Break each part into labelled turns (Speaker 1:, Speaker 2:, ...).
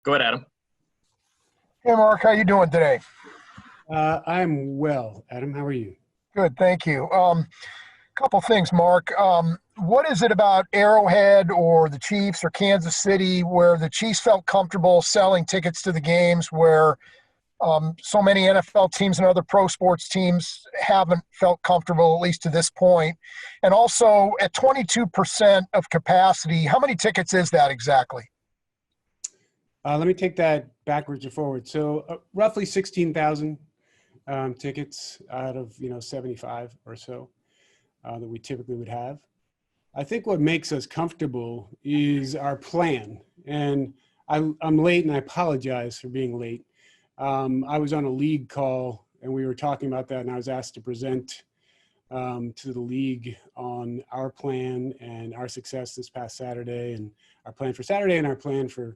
Speaker 1: Go ahead, Adam.
Speaker 2: Hey, Mark, how you doing today?
Speaker 3: I'm well, Adam. How are you?
Speaker 2: Good, thank you. Couple things, Mark. What is it about Arrowhead or the Chiefs or Kansas City where the Chiefs felt comfortable selling tickets to the games where so many NFL teams and other pro sports teams haven't felt comfortable, at least to this point? And also, at 22% of capacity, how many tickets is that exactly?
Speaker 3: Let me take that backwards or forward. So roughly 16,000 tickets out of 75 or so that we typically would have. I think what makes us comfortable is our plan. And I'm late, and I apologize for being late. I was on a league call, and we were talking about that, and I was asked to present to the league on our plan and our success this past Saturday, and our plan for Saturday, and our plan for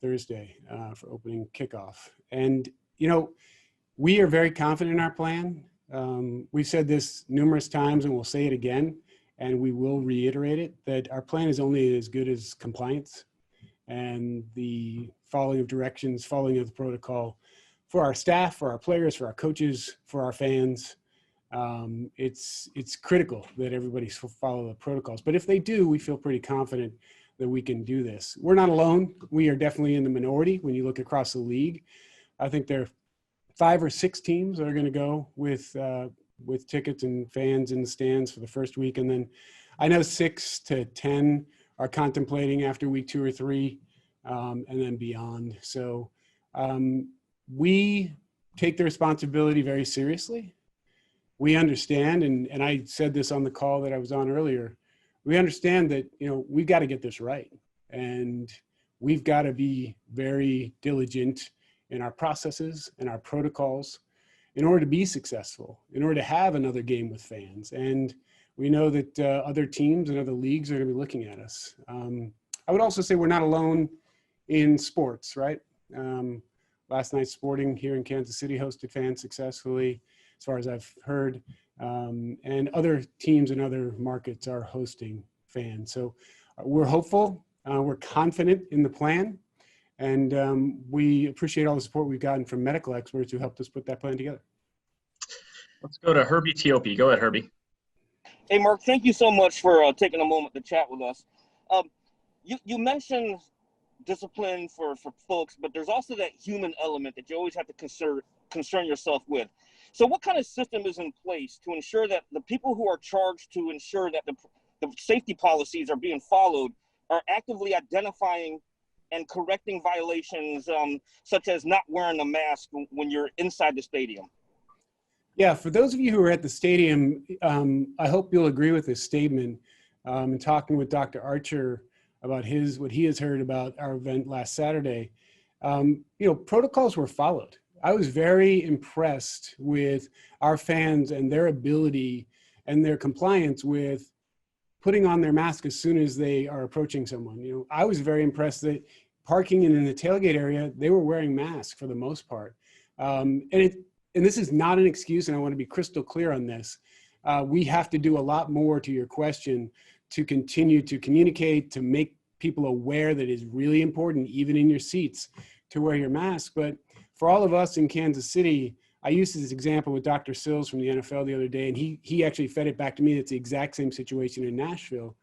Speaker 3: Thursday for opening kickoff. And, we are very confident in our plan. We've said this numerous times, and we'll say it again, and we will reiterate it, that our plan is only as good as compliance and the following of directions, following of the protocol for our staff, for our players, for our coaches, for our fans. It's critical that everybody follow the protocols. But if they do, we feel pretty confident that we can do this. We're not alone. We are definitely in the minority when you look across the league. I think there are 5 or 6 teams that are going to go with tickets and fans in the stands for the first week. And then I know 6 to 10 are contemplating after week 2 or 3 and then beyond. So we take the responsibility very seriously. We understand, and I said this on the call that I was on earlier, we understand that, we've got to get this right. And we've got to be very diligent in our processes and our protocols in order to be successful, in order to have another game with fans. And we know that other teams and other leagues are going to be looking at us. I would also say we're not alone in sports, right? Last night, Sporting here in Kansas City hosted fans successfully, as far as I've heard. And other teams in other markets are hosting fans. So we're hopeful, we're confident in the plan, and we appreciate all the support we've gotten from medical experts who helped us put that plan together.
Speaker 1: Let's go to Herbie Teope. Go ahead, Herbie.
Speaker 4: Hey, Mark, thank you so much for taking a moment to chat with us. You mentioned discipline for folks, but there's also that human element that you always have to concern yourself with. So what kind of system is in place to ensure that the people who are charged to ensure that the safety policies are being followed are actively identifying and correcting violations, such as not wearing a mask when you're inside the stadium?
Speaker 3: Yeah, for those of you who are at the stadium, I hope you'll agree with this statement. In talking with Dr. Archer about what he has heard about our event last Saturday, protocols were followed. I was very impressed with our fans and their ability and their compliance with putting on their mask as soon as they are approaching someone. I was very impressed that parking in the tailgate area, they were wearing masks for the most part. And this is not an excuse, and I want to be crystal clear on this. We have to do a lot more, to your question, to continue to communicate, to make people aware that it's really important, even in your seats, to wear your mask. But for all of us in Kansas City, I used this example with Dr. Sills from the NFL the other day, and he actually fed it back to me. It's the exact same situation in Nashville.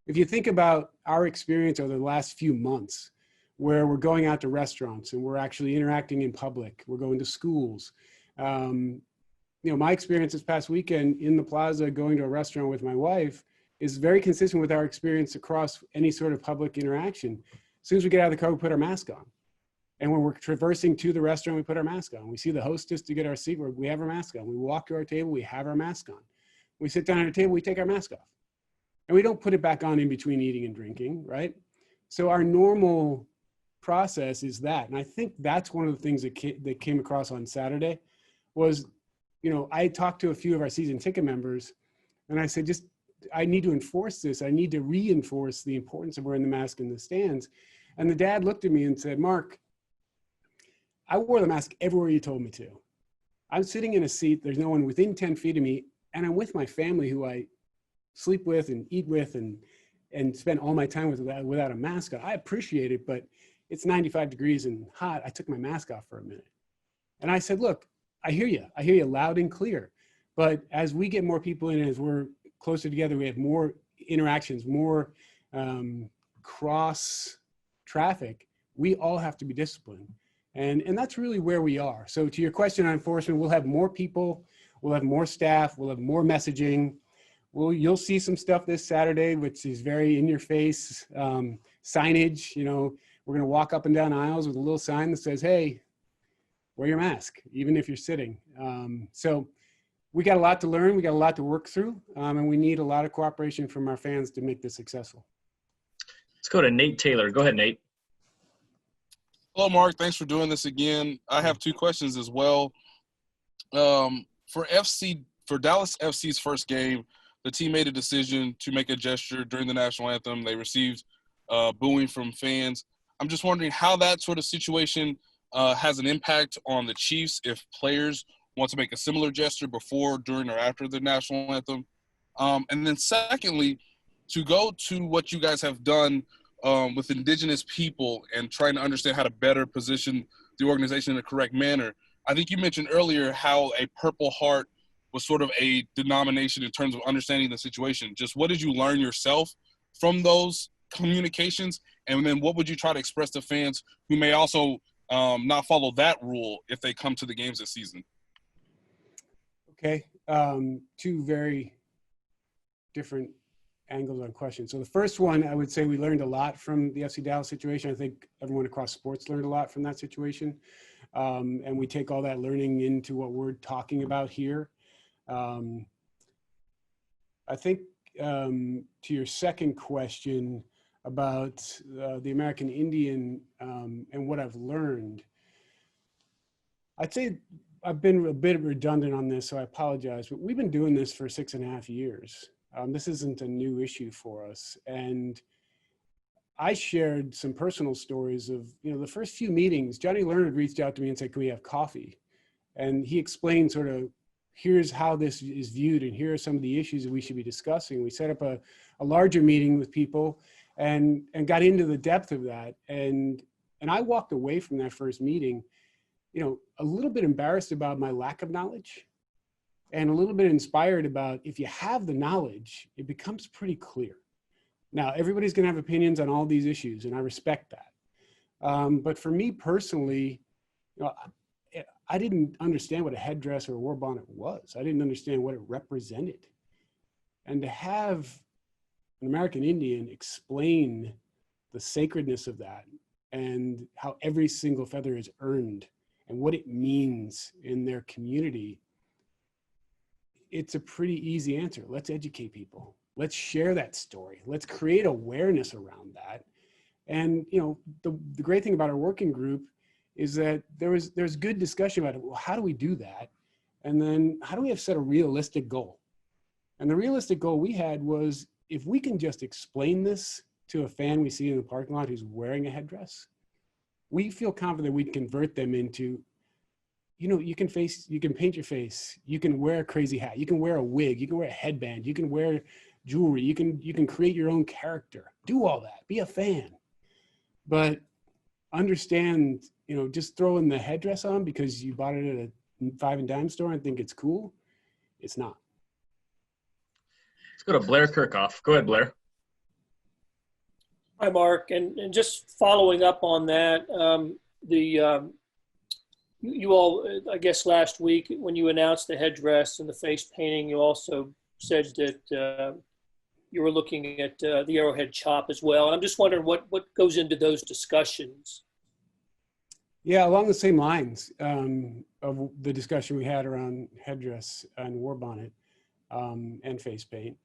Speaker 3: If you think about our experience over the last few months, where we're going out to restaurants and we're actually interacting in public, we're going to schools. My experience this past weekend in the plaza going to a restaurant with my wife is very consistent with our experience across any sort of public interaction. As soon as we get out of the car, we put our mask on. And when we're traversing to the restaurant, we put our mask on. We see the hostess to get our seat, we have our mask on. We walk to our table, we have our mask on. We sit down at our table, we take our mask off. And we don't put it back on in between eating and drinking, right? So our normal process is that. And I think that's one of the things that came across on Saturday was, I talked to a few of our season ticket members, and I said, I need to enforce this. I need to reinforce the importance of wearing the mask in the stands. And the dad looked at me and said, Mark, I wore the mask everywhere you told me to. I'm sitting in a seat, there's no one within 10 feet of me, and I'm with my family who I sleep with and eat with and spend all my time with without a mask on. I appreciate it, but it's 95 degrees and hot. I took my mask off for a minute. And I said, look, I hear you loud and clear. But as we get more people in, as we're closer together, we have more interactions, more cross traffic. We all have to be disciplined. And that's really where we are. So to your question on enforcement, we'll have more people, we'll have more staff, we'll have more messaging. You'll see some stuff this Saturday, which is very in your face signage. You know, we're gonna walk up and down aisles with a little sign that says, hey, wear your mask, even if you're sitting. So we got a lot to learn, we got a lot to work through, and we need a lot of cooperation from our fans to make this successful.
Speaker 1: Let's go to Nate Taylor. Go ahead, Nate.
Speaker 5: Hello, Mark. Thanks for doing this again. I have two questions as well. For Dallas FC's first game, the team made a decision to make a gesture during the national anthem. They received booing from fans. I'm just wondering how that sort of situation has an impact on the Chiefs if players want to make a similar gesture before, during, or after the national anthem. And then secondly, to go to what you guys have done with Indigenous people and trying to understand how to better position the organization in the correct manner. I think you mentioned earlier how a Purple Heart was sort of a denomination in terms of understanding the situation. Just what did you learn yourself from those communications? And then what would you try to express to fans who may also not follow that rule if they come to the games this season?
Speaker 3: Okay, two very different angles on questions. So the first one, I would say we learned a lot from the FC Dallas situation. I think everyone across sports learned a lot from that situation. And we take all that learning into what we're talking about here. I think to your second question about the American Indian and what I've learned, I'd say I've been a bit redundant on this, so I apologize, but we've been doing this for 6.5 years. This isn't a new issue for us. And I shared some personal stories of, the first few meetings, Johnny Leonard reached out to me and said, can we have coffee? And he explained sort of, here's how this is viewed and here are some of the issues that we should be discussing. We set up a larger meeting with people and got into the depth of that. And I walked away from that first meeting, a little bit embarrassed about my lack of knowledge and a little bit inspired about if you have the knowledge, it becomes pretty clear. Now, everybody's gonna have opinions on all these issues and I respect that. But for me personally, I didn't understand what a headdress or a war bonnet was. I didn't understand what it represented. And to have an American Indian explain the sacredness of that and how every single feather is earned and what it means in their community, it's a pretty easy answer. Let's educate people. Let's share that story. Let's create awareness around that. And the great thing about our working group is that there's good discussion about it. Well, how do we do that? And then how do we have set a realistic goal? And the realistic goal we had was, if we can just explain this to a fan we see in the parking lot who's wearing a headdress, we feel confident we'd convert them into, you can paint your face, you can wear a crazy hat, you can wear a wig, you can wear a headband, you can wear jewelry, you can create your own character, do all that, be a fan. But understand, just throwing the headdress on because you bought it at a 5 and dime store and think it's cool, it's not.
Speaker 1: Let's go to Blair Kirchhoff. Go ahead, Blair.
Speaker 6: Hi, Mark. And just following up on that, you all, I guess last week when you announced the headdress and the face painting, you also said that you were looking at the Arrowhead chop as well. And I'm just wondering what goes into those discussions.
Speaker 3: Yeah, along the same lines of the discussion we had around headdress and war bonnet and face paint,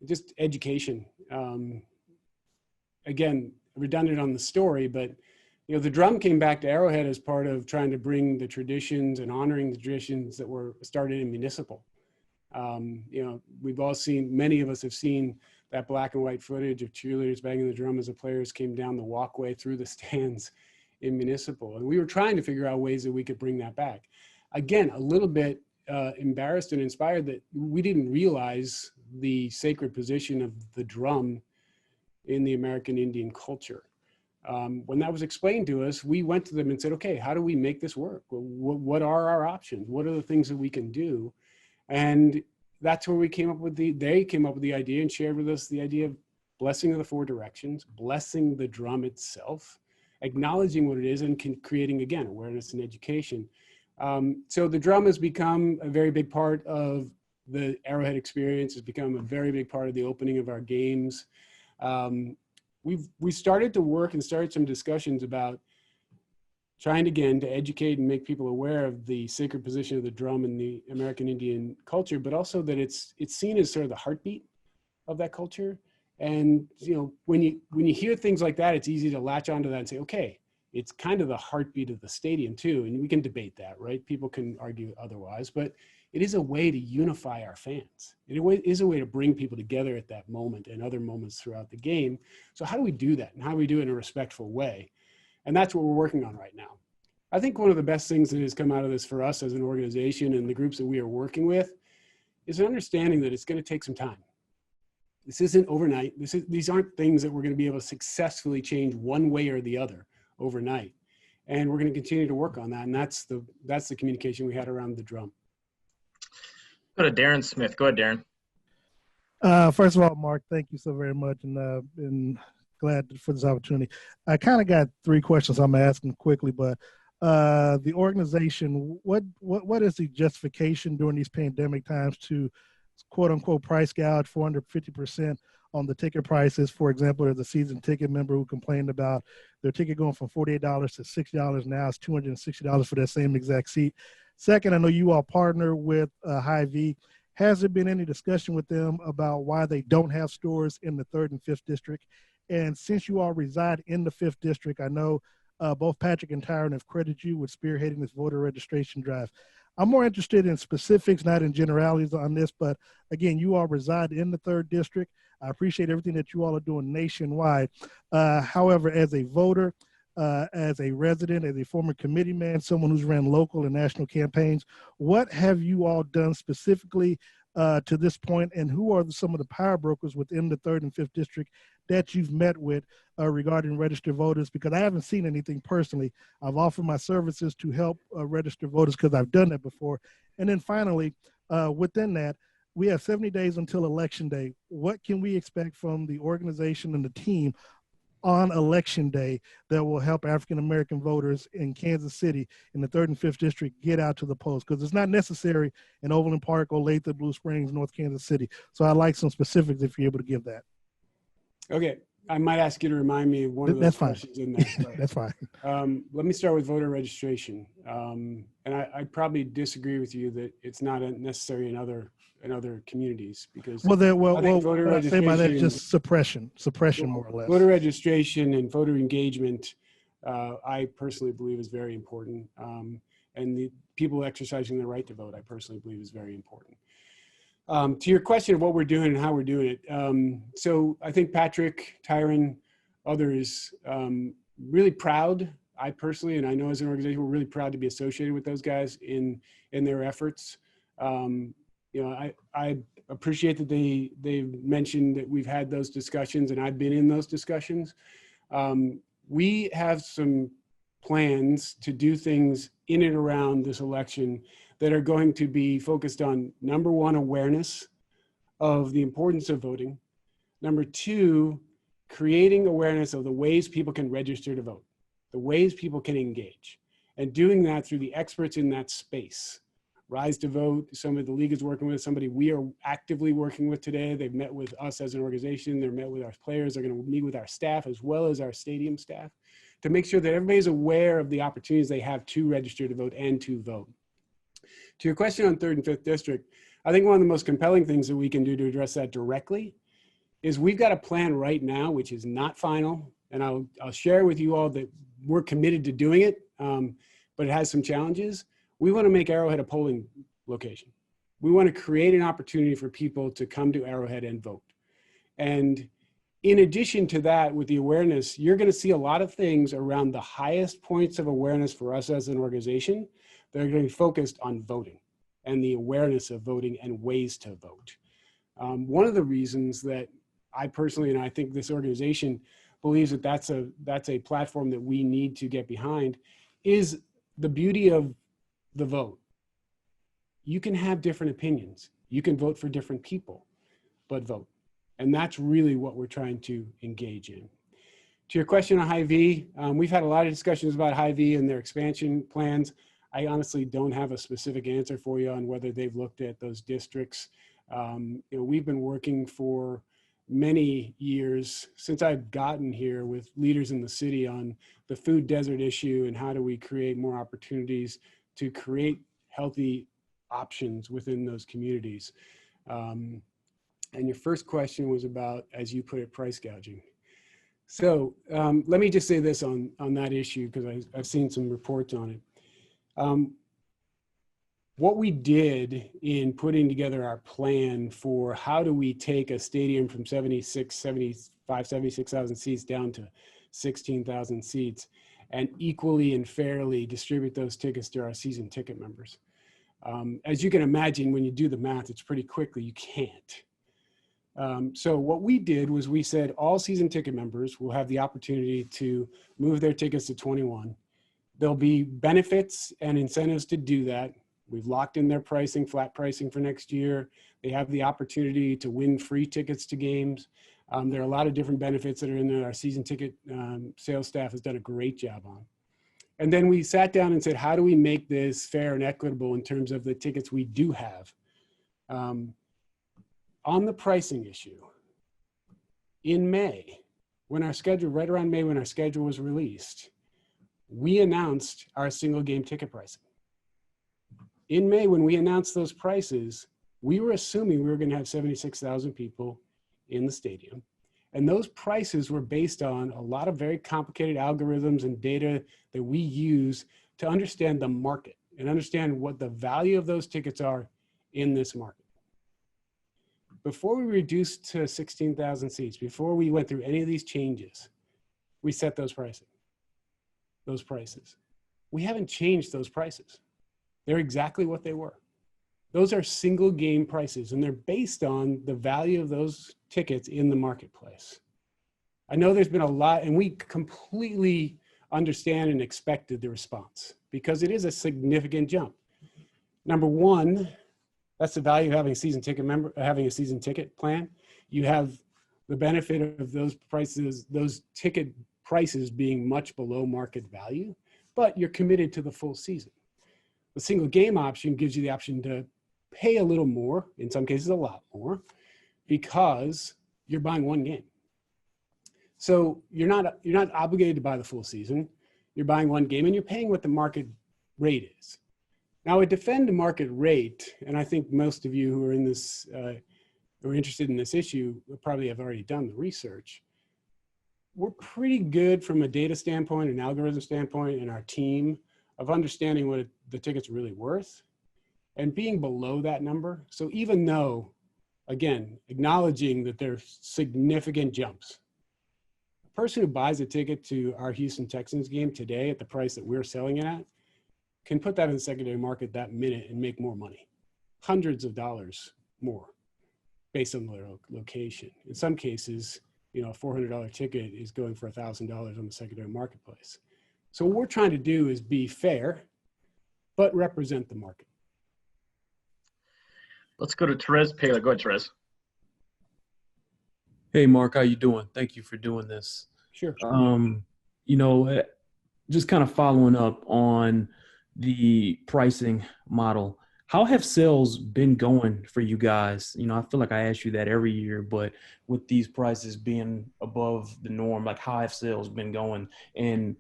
Speaker 3: just education. Again, redundant on the story, but the drum came back to Arrowhead as part of trying to bring the traditions and honoring the traditions that were started in municipal. We've all seen, many of us have seen that black and white footage of cheerleaders banging the drum as the players came down the walkway through the stands in municipal. And we were trying to figure out ways that we could bring that back. Again, a little bit embarrassed and inspired that we didn't realize the sacred position of the drum in the American Indian culture. When that was explained to us, we went to them and said, okay, how do we make this work? What are our options? What are the things that we can do? And that's where they came up with the idea and shared with us the idea of blessing of the four directions, blessing the drum itself, acknowledging what it is, and creating, again, awareness and education. So the drum has become a very big part of the Arrowhead experience. Has become a very big part of the opening of our games. We started to work and started some discussions about trying again to educate and make people aware of the sacred position of the drum in the American Indian culture, but also that it's seen as sort of the heartbeat of that culture. And when you hear things like that, it's easy to latch onto that and say, okay, it's kind of the heartbeat of the stadium too. And we can debate that, right? People can argue otherwise, but it is a way to unify our fans. It is a way to bring people together at that moment and other moments throughout the game. So how do we do that? And how do we do it in a respectful way? And that's what we're working on right now. I think one of the best things that has come out of this for us as an organization and the groups that we are working with is an understanding that it's going to take some time. This isn't overnight. These aren't things that we're going to be able to successfully change one way or the other overnight. And we're going to continue to work on that. And that's the communication we had around the drum.
Speaker 1: Go to Darren Smith. Go ahead, Darren.
Speaker 7: First of all, Mark, thank you so very much, and glad for this opportunity. I kind of got three questions I'm asking quickly, but the organization, what is the justification during these pandemic times to quote unquote price gouge 450% on the ticket prices? For example, there's a season ticket member who complained about their ticket going from $48 to $60. Now it's $260 for that same exact seat. Second, I know you all partner with Hy-Vee. Has there been any discussion with them about why they don't have stores in the 3rd and 5th district? And since you all reside in the 5th district, I know both Patrick and Tyron have credited you with spearheading this voter registration drive. I'm more interested in specifics, not in generalities on this, but again, you all reside in the 3rd district. I appreciate everything that you all are doing nationwide. However, as a voter, as a resident, as a former committee man, someone who's ran local and national campaigns, what have you all done specifically to this point, and who are some of the power brokers within the 3rd and 5th district that you've met with regarding registered voters? Because I haven't seen anything personally. I've offered my services to help register voters because I've done that before. And then finally, within that, we have 70 days until Election Day. What can we expect from the organization and the team on Election Day that will help African-American voters in Kansas City in the 3rd and 5th district get out to the polls? Because it's not necessary in Overland Park, Olathe, Blue Springs, North Kansas City. So I'd like some specifics if you're able to give that.
Speaker 3: Okay, I might ask you to remind me of one of those questions in there.
Speaker 7: That's fine.
Speaker 3: Let me start with voter registration. And I probably disagree with you that it's not necessary in other communities, because voter registration, say by that, just suppression more or less. Voter registration and voter engagement, I personally believe is very important. And the people exercising their right to vote, I personally believe is very important. To your question of what we're doing and how we're doing it. So I think Patrick, Tyron, others, really proud. I personally, and I know as an organization, we're really proud to be associated with those guys in their efforts. I appreciate that they've mentioned that we've had those discussions and I've been in those discussions. We have some plans to do things in and around this election that are going to be focused on, number one, awareness of the importance of voting. Number two, creating awareness of the ways people can register to vote, the ways people can engage, and doing that through the experts in that space. Rise to Vote, somebody the league is working with, somebody we are actively working with today. They've met with us as an organization. They're met with our players. They're going to meet with our staff as well as our stadium staff to make sure that everybody's aware of the opportunities they have to register to vote and to vote. To your question on 3rd and 5th district, I think one of the most compelling things that we can do to address that directly is we've got a plan right now, which is not final. And I'll share with you all that we're committed to doing it, but it has some challenges. We want to make Arrowhead a polling location. We want to create an opportunity for people to come to Arrowhead and vote. And in addition to that, with the awareness, you're going to see a lot of things around the highest points of awareness for us as an organization that are going to be focused on voting and the awareness of voting and ways to vote. One of the reasons that I personally, and I think this organization believes that that's a platform that we need to get behind, is the beauty of the vote. You can have different opinions. You can vote for different people, but vote. And that's really what we're trying to engage in. To your question on Hy-Vee, we've had a lot of discussions about Hy-Vee and their expansion plans. I honestly don't have a specific answer for you on whether they've looked at those districts. We've been working for many years since I've gotten here with leaders in the city on the food desert issue and how do we create more opportunities to create healthy options within those communities. And your first question was about, as you put it, price gouging. So let me just say this on that issue, because I've seen some reports on it. What we did in putting together our plan for how do we take a stadium from 76,000 seats down to 16,000 seats and equally and fairly distribute those tickets to our season ticket members. As you can imagine, when you do the math, it's pretty quickly, you can't. So what we did was we said all season ticket members will have the opportunity to move their tickets to 21. There'll be benefits and incentives to do that. We've locked in their pricing, flat pricing for next year. They have the opportunity to win free tickets to games. There are a lot of different benefits that are in there. Our season ticket sales staff has done a great job on. And then we sat down and said, how do we make this fair and equitable in terms of the tickets we do have? On the pricing issue, in May, when our schedule, right around May when our schedule was released, we announced our single game ticket pricing. In May, when we announced those prices, we were assuming we were going to have 76,000 people in the stadium. And those prices were based on a lot of very complicated algorithms and data that we use to understand the market and understand what the value of those tickets are in this market. Before we reduced to 16,000 seats, before we went through any of these changes, we set those prices. We haven't changed those prices. They're exactly what they were. Those are single game prices, and they're based on the value of those tickets in the marketplace. I know there's been a lot, and we completely understand and expected the response because it is a significant jump. Number one, that's the value of having a season ticket plan. You have the benefit of those prices, those ticket prices being much below market value, but you're committed to the full season. The single game option gives you the option to pay a little more, in some cases a lot more, because you're buying one game. So you're not obligated to buy the full season. You're buying one game and you're paying what the market rate is. Now, I defend the market rate, and I think most of you who are in this, who are interested in this issue probably have already done the research. We're pretty good from a data standpoint, an algorithm standpoint, and our team of understanding what the ticket's really worth and being below that number. So even though, again, acknowledging that there's significant jumps, a person who buys a ticket to our Houston Texans game today at the price that we're selling it at can put that in the secondary market that minute and make more money, hundreds of dollars more based on their location. In some cases, a $400 ticket is going for $1,000 on the secondary marketplace. So what we're trying to do is be fair, but represent the market.
Speaker 1: Let's go to Therese Paler. Go ahead, Therese.
Speaker 8: Hey, Mark, how you doing? Thank you for doing this.
Speaker 3: Sure.
Speaker 8: Just kind of following up on the pricing model. How have sales been going for you guys? I feel like I ask you that every year, but with these prices being above the norm, like how have sales been going? And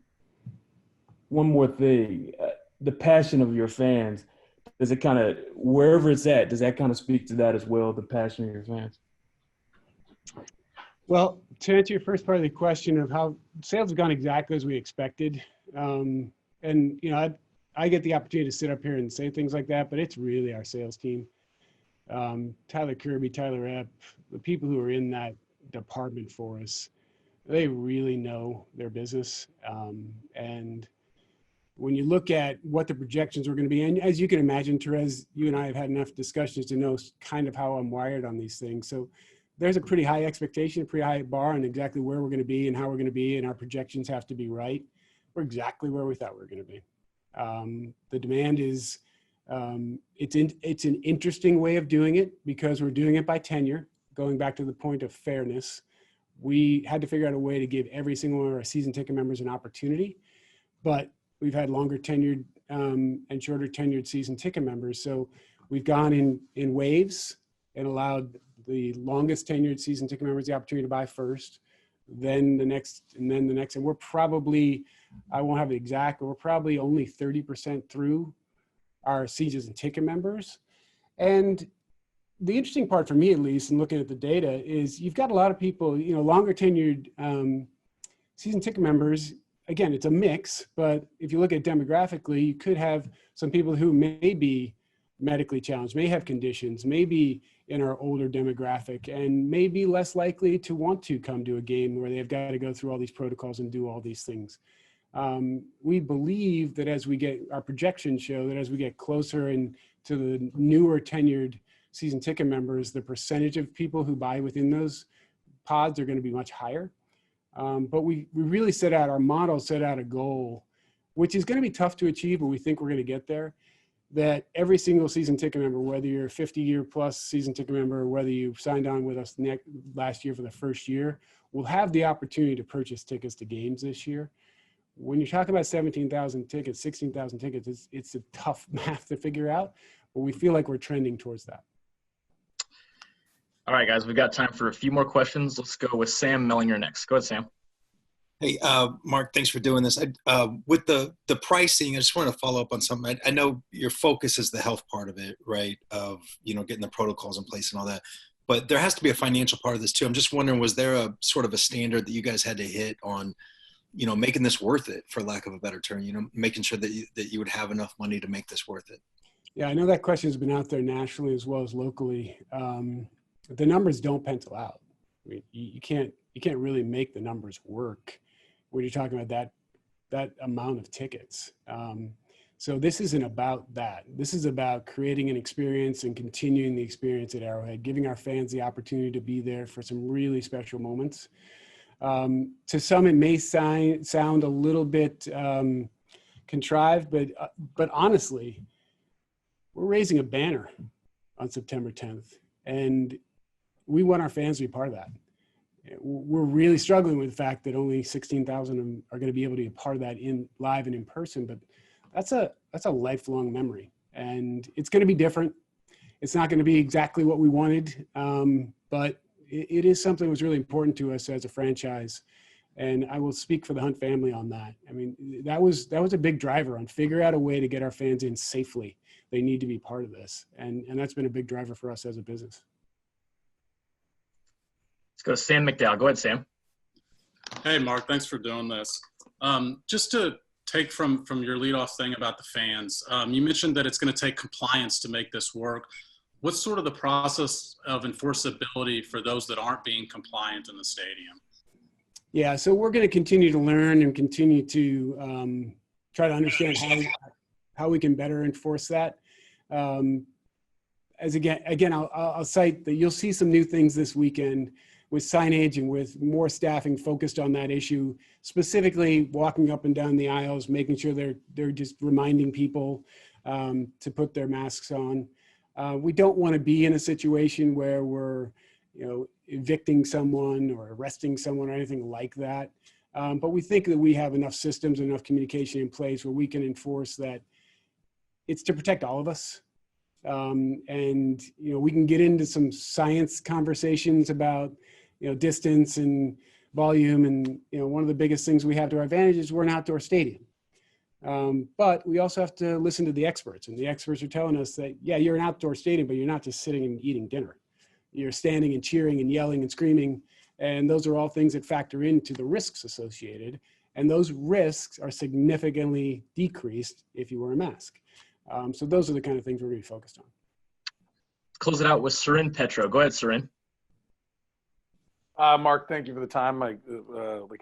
Speaker 8: one more thing, the passion of your fans, does it kind of, wherever it's at, does that kind of speak to that as well, the passion of your fans?
Speaker 3: Well, to answer your first part of the question of how sales have gone exactly as we expected. I get the opportunity to sit up here and say things like that, but it's really our sales team. Tyler Kirby, Tyler Epp, the people who are in that department for us, they really know their business. And when you look at what the projections were going to be, and as you can imagine, Therese, you and I have had enough discussions to know kind of how I'm wired on these things. So there's a pretty high expectation, a pretty high bar on exactly where we're going to be and how we're going to be, and our projections have to be right. We're exactly where we thought we were going to be. The demand is, it's an interesting way of doing it because we're doing it by tenure, going back to the point of fairness. We had to figure out a way to give every single one of our season ticket members an opportunity, but we've had longer tenured and shorter tenured season ticket members. So we've gone in waves and allowed the longest tenured season ticket members the opportunity to buy first, then the next, and then the next. And we're probably, I won't have the exact, but we're probably only 30% through our season ticket members. And the interesting part for me, at least, in looking at the data, is you've got a lot of people, longer tenured season ticket members. Again, it's a mix, but if you look at demographically, you could have some people who may be medically challenged, may have conditions, may be in our older demographic, and may be less likely to want to come to a game where they've got to go through all these protocols and do all these things. We believe that as we get, our projections show that as we get closer and to the newer tenured season ticket members, the percentage of people who buy within those pods are going to be much higher. But we really set out, our model set out a goal, which is going to be tough to achieve, but we think we're going to get there, that every single season ticket member, whether you're a 50-year plus season ticket member, or whether you signed on with us last year for the first year, will have the opportunity to purchase tickets to games this year. When you're talking about 17,000 tickets, 16,000 tickets, it's a tough math to figure out, but we feel like we're trending towards that.
Speaker 1: All right, guys, we've got time for a few more questions. Let's go with Sam Mellinger next. Go ahead, Sam.
Speaker 9: Hey, Mark, thanks for doing this. With the pricing, I just want to follow up on something. I know your focus is the health part of it, right? Of, getting the protocols in place and all that. But there has to be a financial part of this too. I'm just wondering, was there a sort of a standard that you guys had to hit on, making this worth it, for lack of a better term, making sure that you would have enough money to make this worth it?
Speaker 3: Yeah, I know that question has been out there nationally as well as locally. The numbers don't pencil out. I mean, you can't really make the numbers work when you're talking about that amount of tickets. So this isn't about that. This is about creating an experience and continuing the experience at Arrowhead, giving our fans the opportunity to be there for some really special moments. To some, it may sound a little bit contrived, but honestly, we're raising a banner on September 10th, and we want our fans to be part of that. We're really struggling with the fact that only 16,000 are going to be able to be a part of that live and in person, but that's a lifelong memory, and it's going to be different. It's not going to be exactly what we wanted, but it is something that was really important to us as a franchise. And I will speak for the Hunt family on that. I mean, that was a big driver on figure out a way to get our fans in safely. They need to be part of this. And that's been a big driver for us as a business.
Speaker 1: Let's go to Sam McDowell. Go ahead, Sam.
Speaker 10: Hey, Mark, thanks for doing this. Just to take from your leadoff thing about the fans, you mentioned that it's going to take compliance to make this work. What's sort of the process of enforceability for those that aren't being compliant in the stadium?
Speaker 3: Yeah, so we're going to continue to learn and continue to try to understand how we can better enforce that. Again, I'll cite that you'll see some new things this weekend with signage and with more staffing focused on that issue, specifically walking up and down the aisles, making sure they're just reminding people to put their masks on. We don't want to be in a situation where we're, evicting someone or arresting someone or anything like that. But we think that we have enough systems, enough communication in place where we can enforce that it's to protect all of us. And, we can get into some science conversations about, distance and volume. And, one of the biggest things we have to our advantage is we're an outdoor stadium. But we also have to listen to the experts, and the experts are telling us that, yeah, you're an outdoor stadium, but you're not just sitting and eating dinner. You're standing and cheering and yelling and screaming. And those are all things that factor into the risks associated. And those risks are significantly decreased if you wear a mask. So those are the kind of things we're going to be focused on.
Speaker 1: Let's close it out with Sarin Petro. Go ahead, Sarin.
Speaker 11: Mark, thank you for the time. Like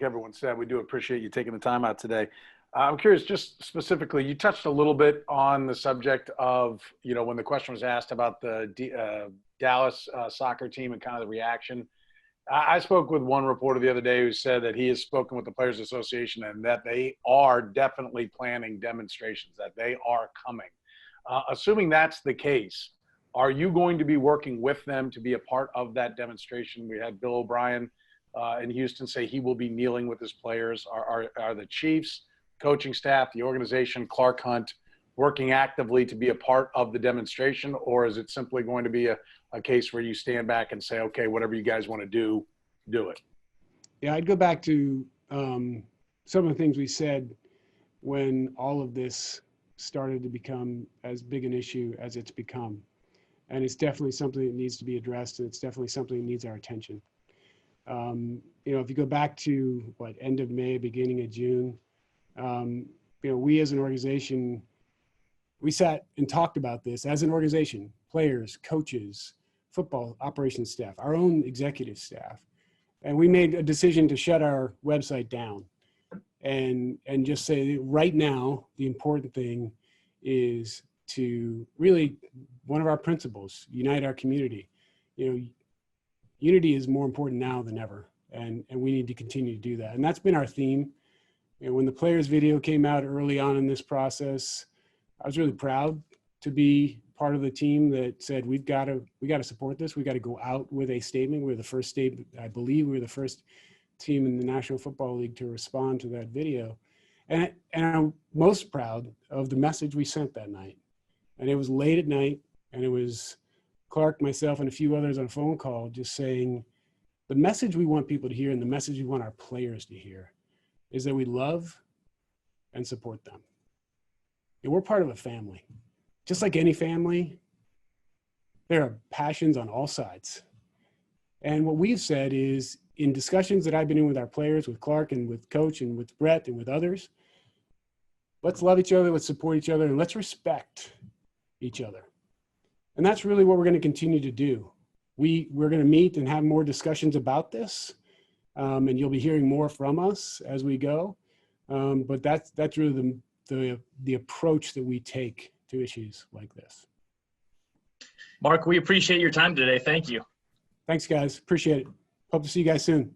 Speaker 11: everyone said, we do appreciate you taking the time out today. I'm curious, just specifically, you touched a little bit on the subject of, when the question was asked about the Dallas soccer team and kind of the reaction. I spoke with one reporter the other day who said that he has spoken with the Players Association and that they are definitely planning demonstrations, that they are coming. Assuming that's the case, are you going to be working with them to be a part of that demonstration? We had Bill O'Brien in Houston say he will be kneeling with his players. Are the Chiefs, coaching staff, the organization, Clark Hunt, working actively to be a part of the demonstration, or is it simply going to be a case where you stand back and say, okay, whatever you guys want to do it?
Speaker 3: Yeah, I'd go back to some of the things we said when all of this started to become as big an issue as it's become. And it's definitely something that needs to be addressed, and it's definitely something that needs our attention. If you go back to end of May, beginning of June, we as an organization, we sat and talked about this as an organization, players, coaches, football operations staff, our own executive staff. And we made a decision to shut our website down and just say right now, the important thing is to really, one of our principles, unite our community. Unity is more important now than ever. And we need to continue to do that. And that's been our theme. When the players video came out early on in this process, I was really proud to be part of the team that said, we got to support this. We got to go out with a statement. We're the first statement, I believe we're the first team in the National Football League to respond to that video. And I'm most proud of the message we sent that night. And it was late at night, and it was Clark, myself, and a few others on a phone call just saying, the message we want people to hear and the message we want our players to hear is that we love and support them. And we're part of a family. Just like any family, there are passions on all sides. And what we've said is, in discussions that I've been in with our players, with Clark and with Coach and with Brett and with others, let's love each other, let's support each other, and let's respect each other. And that's really what we're going to continue to do. We're going to meet and have more discussions about this, and you'll be hearing more from us as we go. But that's really the approach that we take to issues like this.
Speaker 1: Mark, we appreciate your time today. Thank you.
Speaker 3: Thanks, guys. Appreciate it. Hope to see you guys soon.